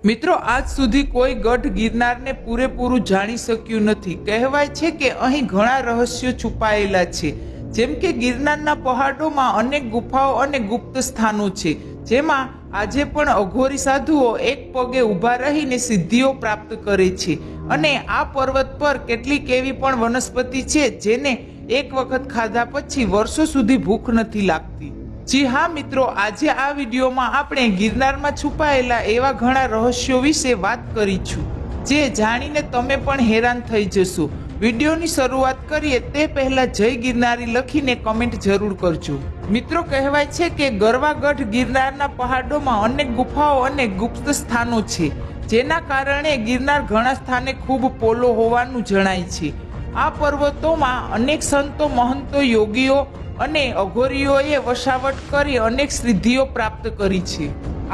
મિત્રો આજ સુધી કોઈ ગઢ ગિરનારને પૂરેપૂરું જાણી શક્યું નથી। કહેવાય છે કે અહીં ઘણા રહસ્યો છુપાયેલા છે। જેમ કે ગિરનારના પહાડોમાં અનેક ગુફાઓ અને ગુપ્ત સ્થાનો છે, જેમાં આજે પણ અઘોરી સાધુઓ એક પગે ઊભા રહીને સિદ્ધિઓ પ્રાપ્ત કરે છે। અને આ પર્વત પર કેટલીક એવી પણ વનસ્પતિ છે જેને એક વખત ખાધા પછી વર્ષો સુધી ભૂખ નથી લાગતી। જી હા મિત્રો, આજે આ વિડીયોમાં આપણે ગિરનારમાં છુપાયેલા એવા ઘણા રહસ્યો વિશે વાત કરીશું, જે જાણીને તમે પણ હેરાન થઈ જશો। વિડીયોની શરૂઆત કરીએ તે પહેલા જય ગિરનારી લખીને કમેન્ટ જરૂર કરજો। મિત્રો, કહેવાય છે કે ગરવાગઢ ગિરનારના પહાડોમાં અનેક ગુફાઓ અને ગુપ્ત સ્થાનો છે, જેના કારણે ગિરનાર ઘણા સ્થાને ખૂબ પોલો હોવાનું જણાય છે। આ પર્વતોમાં અનેક સંતો, મહંતો, યોગીઓ અને અઘોરીઓએ વસાવટ કરી અનેક સિદ્ધિઓ પ્રાપ્ત કરી છે।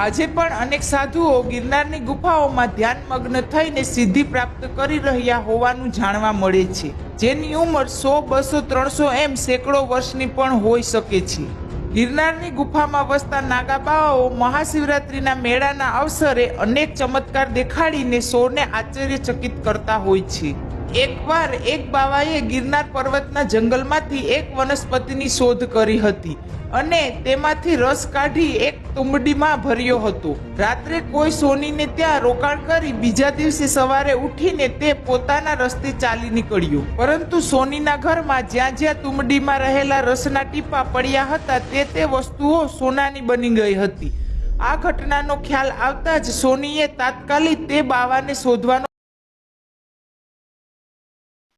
આજે પણ અનેક સાધુઓ ગિરનારની ગુફાઓમાં ધ્યાનમગ્ન થઈને સિદ્ધિ પ્રાપ્ત કરી રહ્યા હોવાનું જાણવા મળે છે, જેની ઉંમર 100, 200, 300 એમ સેંકડો વર્ષની પણ હોઈ શકે છે। ગિરનારની ગુફામાં વસતા નાગાબાવાઓ મહાશિવરાત્રિના મેળાના અવસરે અનેક ચમત્કાર દેખાડીને સૌને આશ્ચર્યચકિત કરતા હોય છે। એકવાર એક બાવાએ ગિરનાર પર્વતના જંગલમાંથી એક વનસ્પતિની શોધ કરી હતી અને તેમાંથી રસ કાઢી એક તુંબડીમાં ભર્યો હતો। રાત્રે કોઈ સોનીને ત્યાં રોકાણ કરી બીજા દિવસે સવારે ઉઠીને તે પોતાના રસ્તે ચાલી નીકળ્યો, પરંતુ સોનીના ઘરમાં જ્યાં જ્યાં તુંબડીમાં રહેલા રસના ટીપા પડ્યા હતા તે વસ્તુઓ સોનાની બની ગઈ હતી। આ ઘટનાનો ખ્યાલ આવતા જ સોનીએ તાત્કાલિક તે બાવાને શોધવાનો